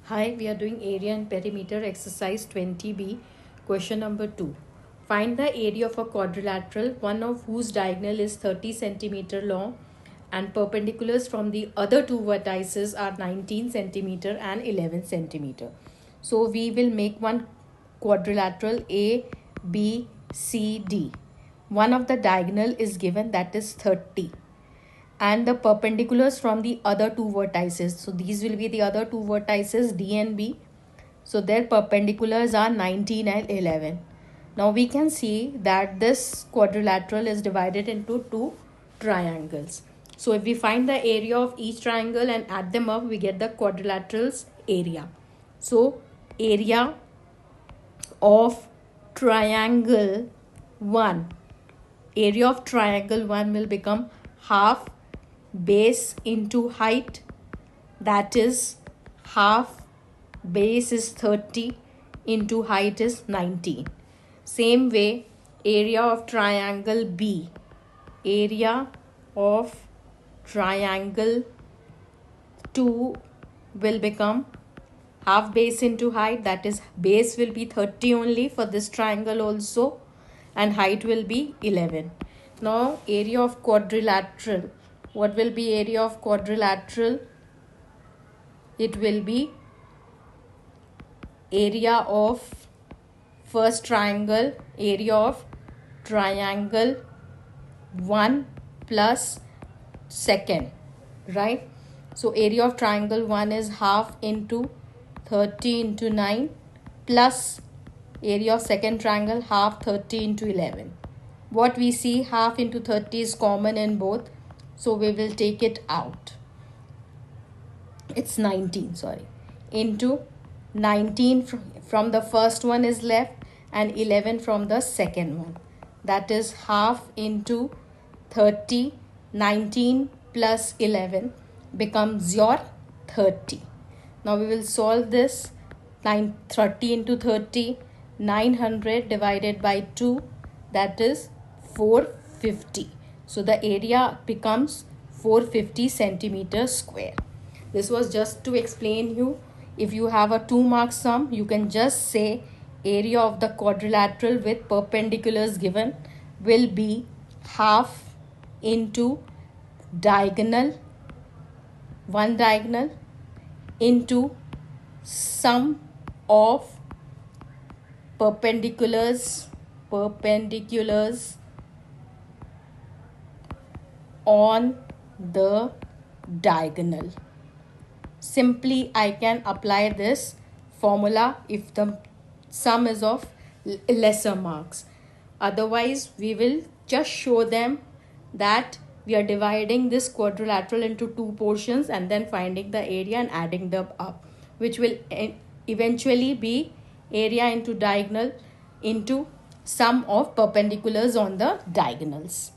Hi, we are doing area and perimeter exercise 20B. Question number 2. Find the area of a quadrilateral, one of whose diagonal is 30 centimeter long and perpendiculars from the other two vertices are 19 centimeter and 11 centimeter. So we will make one quadrilateral A, B, C, D. One of the diagonal is given, that is 30, and the perpendiculars from the other two vertices. So these will be the other two vertices D and B. So their perpendiculars are 19 and 11. Now we can see that this quadrilateral is divided into two triangles. So if we find the area of each triangle and add them up, we get the quadrilateral's area. So area of triangle 1, area of triangle 1 will become half base into height, that is half base is 30 into height is 19. Same way, area of triangle B, area of triangle 2 will become half base into height, that is base will be 30 only for this triangle also, and height will be 11. Now area of quadrilateral, what will be area of quadrilateral? It will be area of first triangle, area of triangle 1 plus second, right? So area of triangle 1 is half into 30 into 9 plus area of second triangle half 30 into 11. What we see, half into 30 is common in both, so we will take it out. It's 19, sorry, into 19 from the first one is left and 11 from the second one. That is half into 30, 19 plus 11 becomes your 30. Now we will solve this. 30 into 30, 900 divided by 2, that is 450. So the area becomes 450 centimeters square. This was just to explain you. If you have a 2-mark sum, you can just say area of the quadrilateral with perpendiculars given will be half into diagonal, one diagonal, into sum of perpendiculars on the diagonal. Simply I can apply this formula if the sum is of lesser marks. Otherwise we will just show them that we are dividing this quadrilateral into two portions and then finding the area and adding them up, which will eventually be area into diagonal into sum of perpendiculars on the diagonals.